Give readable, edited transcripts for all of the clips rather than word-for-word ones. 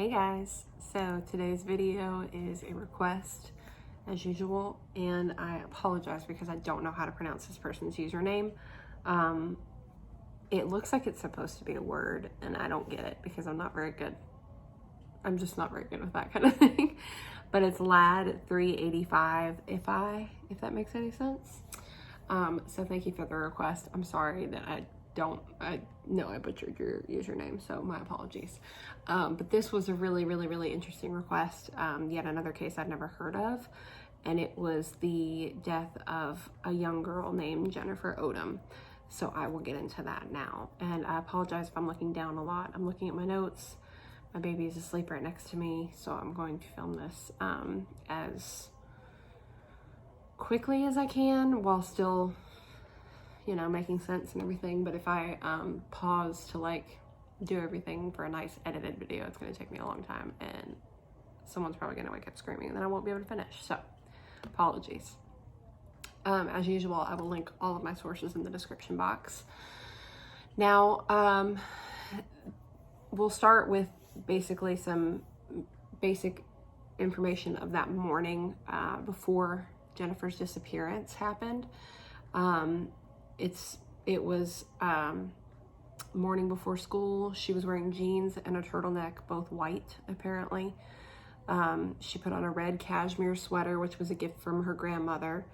Hey guys, so today's video is a request as usual, and I apologize because I don't know how to pronounce this person's username. It looks like it's supposed to be a word and I don't get it because I'm not very good. I'm just not very good with that kind of thing. But it's lad385 if that makes any sense. So thank you for the request. I'm sorry that I know I butchered your username, so my apologies. But this was a really interesting request. Yet another case I'd never heard of, and it was the death of a young girl named Jennifer Odom. So I will get into that now. And I apologize if I'm looking down a lot. I'm looking at my notes. My baby is asleep right next to me, so I'm going to film this as quickly as I can while still, you know, making sense and everything. But if I pause to like do everything for a nice edited video, it's going to take me a long time and someone's probably going to wake up screaming and then I won't be able to finish. So apologies. As usual, I will link all of my sources in the description box. Now, we'll start with basically some basic information of that morning before Jennifer's disappearance happened. It was morning before school. She was wearing jeans and a turtleneck, both white apparently. She put on a red cashmere sweater, which was a gift from her grandmother,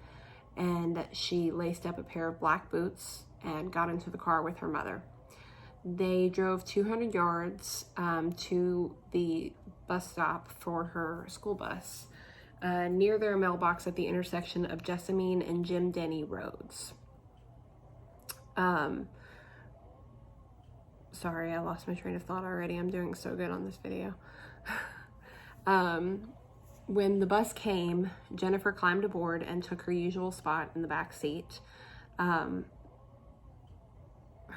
and she laced up a pair of black boots and got into the car with her mother. They drove 200 yards to the bus stop for her school bus, near their mailbox at the intersection of Jessamine and Jim Denny roads. Sorry, I lost my train of thought already. I'm doing so good on this video. When the bus came, Jennifer climbed aboard and took her usual spot in the back seat. Her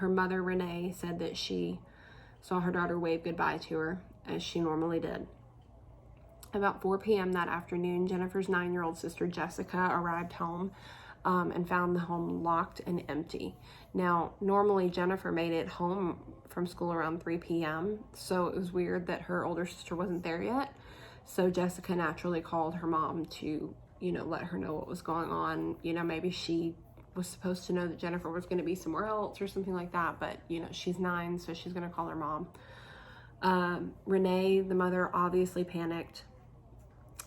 mother, Renee, said that she saw her daughter wave goodbye to her, as she normally did. About 4 p.m. that afternoon, Jennifer's 9-year-old sister, Jessica, arrived home and found the home locked and empty. Now, normally Jennifer made it home from school around 3 p.m., so it was weird that her older sister wasn't there yet. So Jessica naturally called her mom to, you know, let her know what was going on. You know, maybe she was supposed to know that Jennifer was going to be somewhere else or something like that, but, you know, she's 9, so she's going to call her mom. Renee, the mother, obviously panicked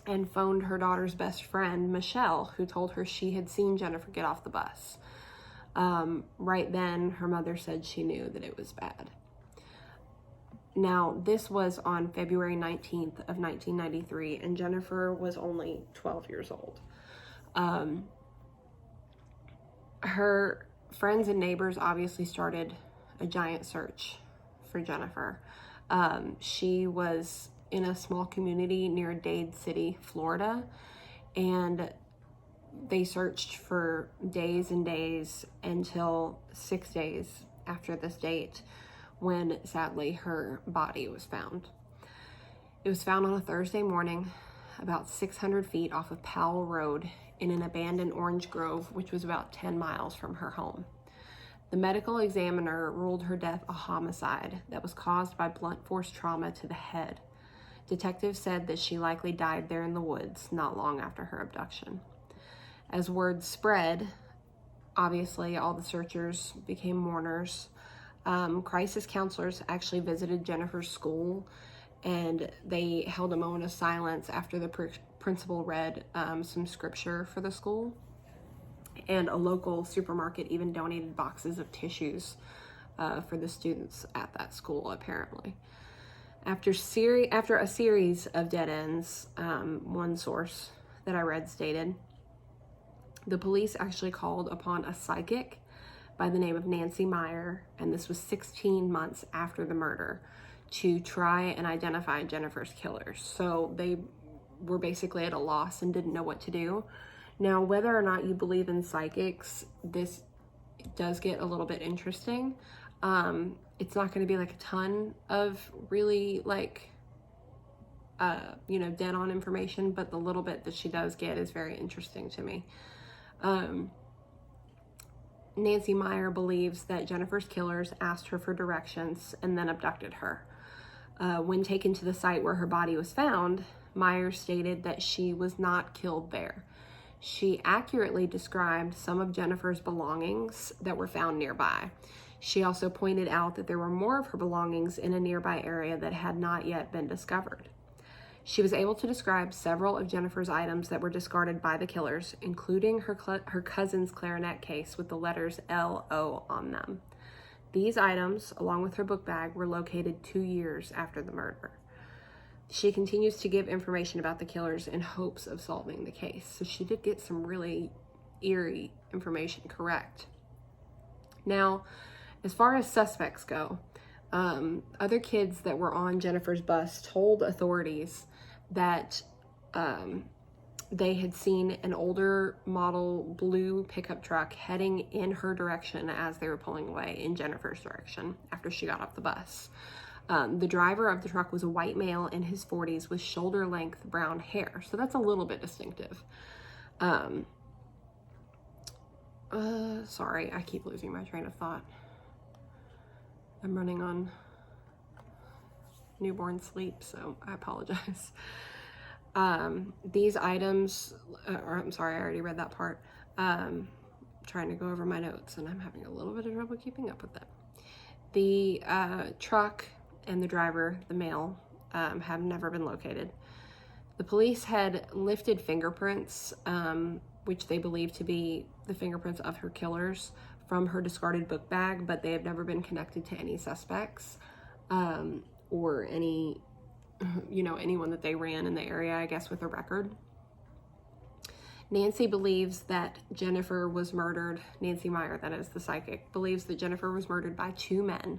and phoned her daughter's best friend, Michelle, who told her she had seen Jennifer get off the bus. Right then, her mother said she knew that it was bad. Now, this was on February 19th of 1993, and Jennifer was only 12 years old. Her friends and neighbors obviously started a giant search for Jennifer. She was in a small community near Dade City, Florida, and they searched for days and days until 6 days after this date, when sadly her body was found. It was found on a Thursday morning about 600 feet off of Powell Road in an abandoned orange grove, which was about 10 miles from her home. The medical examiner ruled her death a homicide that was caused by blunt force trauma to the head. Detectives said that she likely died there in the woods not long after her abduction. As word spread, obviously all the searchers became mourners. Crisis counselors actually visited Jennifer's school, and they held a moment of silence after the principal read some scripture for the school. And a local supermarket even donated boxes of tissues for the students at that school, apparently. After a series of dead ends, one source that I read stated, the police actually called upon a psychic by the name of Nancy Meyer, and this was 16 months after the murder, to try and identify Jennifer's killers. So they were basically at a loss and didn't know what to do. Now, whether or not you believe in psychics, this does get a little bit interesting. It's not going to be like a ton of really like, you know, dead on information, but the little bit that she does get is very interesting to me. Nancy Meyer believes that Jennifer's killers asked her for directions and then abducted her. When taken to the site where her body was found, Meyer stated that she was not killed there. She accurately described some of Jennifer's belongings that were found nearby. She also pointed out that there were more of her belongings in a nearby area that had not yet been discovered. She was able to describe several of Jennifer's items that were discarded by the killers, including her cousin's clarinet case with the letters L.O. on them. These items, along with her book bag, were located 2 years after the murder. She continues to give information about the killers in hopes of solving the case. So she did get some really eerie information correct. Now, as far as suspects go, other kids that were on Jennifer's bus told authorities that they had seen an older model blue pickup truck heading in her direction as they were pulling away in Jennifer's direction after she got off the bus. The driver of the truck was a white male in his 40s with shoulder-length brown hair, so that's a little bit distinctive. Sorry, I keep losing my train of thought. I'm running on newborn sleep, so I apologize. These items, I'm sorry, I already read that part. Trying to go over my notes, and I'm having a little bit of trouble keeping up with them. The truck and the driver, the male, have never been located. The police had lifted fingerprints, which they believe to be the fingerprints of her killers, from her discarded book bag, but they have never been connected to any suspects or any, anyone that they ran in the area, I guess, with a record. Nancy believes that Jennifer was murdered, Nancy Meyer, that is the psychic, believes that Jennifer was murdered by 2 men,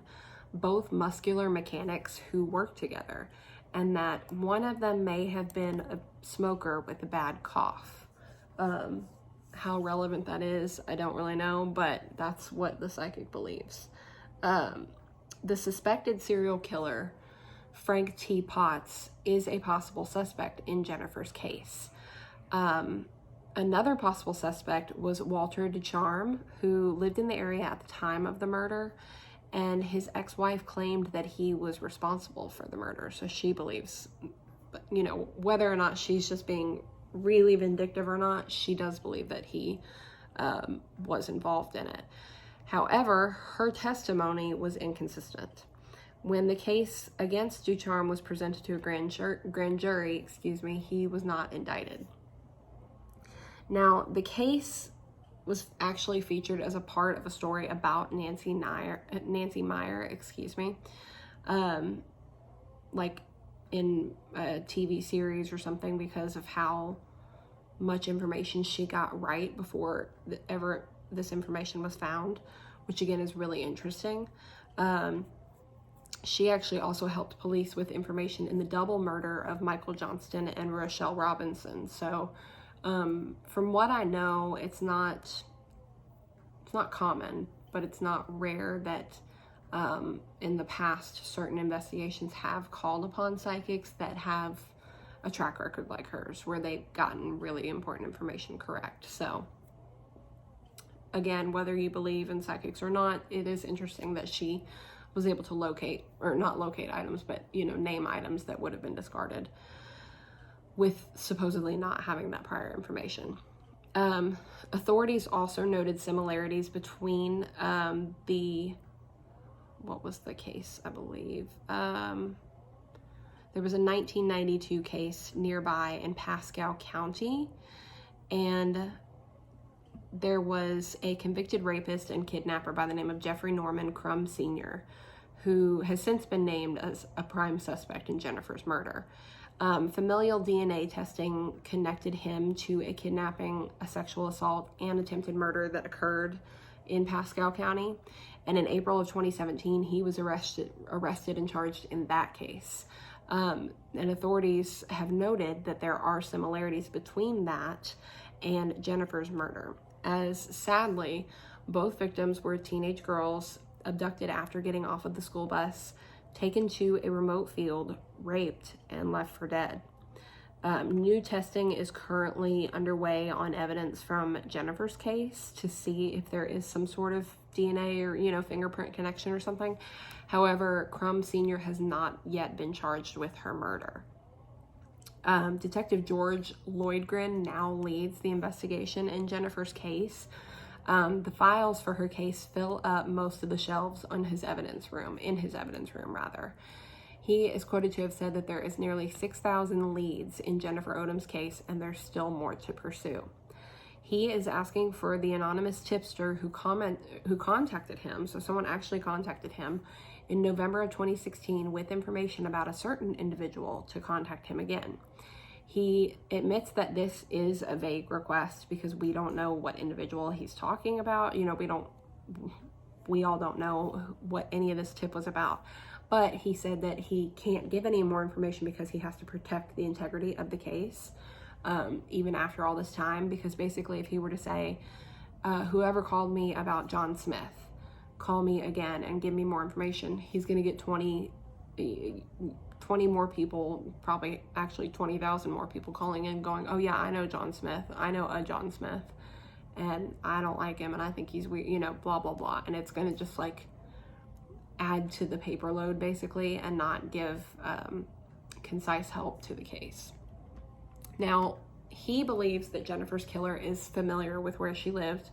both muscular mechanics who worked together, and that one of them may have been a smoker with a bad cough. How relevant that is, I don't really know, but that's what the psychic believes. The suspected serial killer, Frank T. Potts, is a possible suspect in Jennifer's case. Another possible suspect was Walter DeCharme, who lived in the area at the time of the murder, and his ex-wife claimed that he was responsible for the murder. So she believes, whether or not she's just being really vindictive or not, she does believe that he was involved in it. However, her testimony was inconsistent. When the case against DeCharme was presented to a grand jury, he was not indicted. Now, the case was actually featured as a part of a story about Nancy Meyer, like in a TV series or something, because of how much information she got right before ever this information was found, which again is really interesting. She actually also helped police with information in the double murder of Michael Johnston and Rochelle Robinson. So from what I know, it's not common, but it's not rare that in the past certain investigations have called upon psychics that have a track record like hers, where they've gotten really important information correct. So again, whether you believe in psychics or not, it is interesting that she was able to not locate items, but name items that would have been discarded with supposedly not having that prior information. Authorities also noted similarities between what was the case, I believe? There was a 1992 case nearby in Pasco County, and there was a convicted rapist and kidnapper by the name of Jeffrey Norman Crum Sr., who has since been named as a prime suspect in Jennifer's murder. Familial DNA testing connected him to a kidnapping, a sexual assault, and attempted murder that occurred in Pasco County. And in April of 2017, he was arrested and charged in that case. And authorities have noted that there are similarities between that and Jennifer's murder, as sadly, both victims were teenage girls abducted after getting off of the school bus, taken to a remote field, raped, and left for dead. New testing is currently underway on evidence from Jennifer's case to see if there is some sort of DNA or, you know, fingerprint connection or something. However, Crum Sr. has not yet been charged with her murder. Detective George Lloydgren now leads the investigation in Jennifer's case. The files for her case fill up most of the shelves in his evidence room. He is quoted to have said that there is nearly 6,000 leads in Jennifer Odom's case, and there's still more to pursue. He is asking for the anonymous tipster who contacted him, so someone actually contacted him in November of 2016 with information about a certain individual to contact him again. He admits that this is a vague request because we don't know what individual he's talking about. You know, we all don't know what any of this tip was about. But he said that he can't give any more information because he has to protect the integrity of the case, even after all this time. Because basically, if he were to say, whoever called me about John Smith, call me again and give me more information, he's going to get 20 more people, probably actually 20,000 more people calling in going, oh yeah, I know John Smith. I know a John Smith. And I don't like him and I think he's weird, you know, blah, blah, blah. And it's going to just like add to the paper load basically and not give concise help to the case. Now, he believes that Jennifer's killer is familiar with where she lived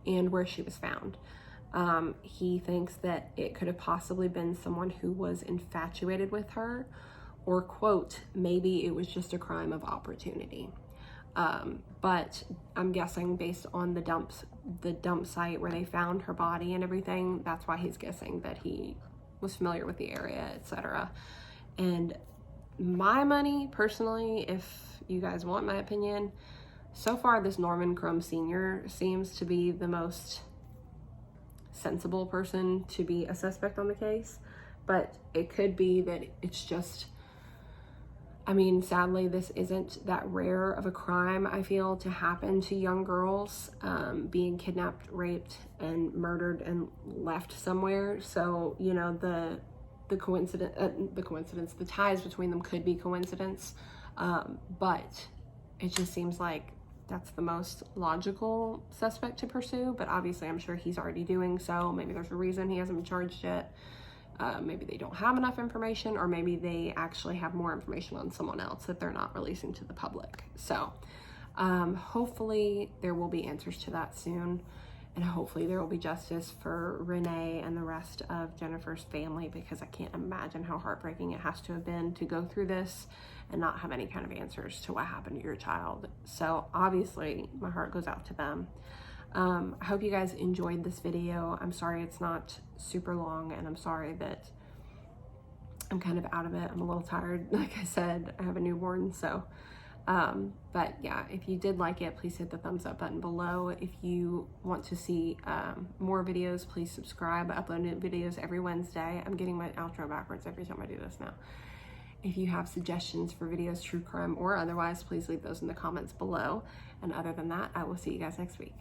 and where she was found. He thinks that it could have possibly been someone who was infatuated with her, or quote, maybe it was just a crime of opportunity. But I'm guessing based on the dump site where they found her body and everything, that's why he's guessing that he was familiar with the area, etc. And my money, personally, if you guys want my opinion, so far this Norman Crum Sr. seems to be the most sensible person to be a suspect on the case. But it could be that it's just, I mean, sadly, this isn't that rare of a crime, I feel, to happen to young girls, being kidnapped, raped, and murdered and left somewhere. So, you know, the ties between them could be coincidence. But it just seems like that's the most logical suspect to pursue. But obviously, I'm sure he's already doing so. Maybe there's a reason he hasn't been charged yet. Maybe they don't have enough information, or maybe they actually have more information on someone else that they're not releasing to the public. So hopefully there will be answers to that soon, and hopefully there will be justice for Renee and the rest of Jennifer's family, because I can't imagine how heartbreaking it has to have been to go through this and not have any kind of answers to what happened to your child. So obviously my heart goes out to them. I hope you guys enjoyed this video. I'm sorry it's not super long, and I'm sorry that I'm kind of out of it. I'm a little tired. Like I said, I have a newborn, so but yeah, if you did like it, please hit the thumbs up button below. If you want to see more videos, please subscribe. I upload new videos every Wednesday. I'm getting my outro backwards every time I do this now. If you have suggestions for videos, true crime or otherwise, please leave those in the comments below. And other than that, I will see you guys next week.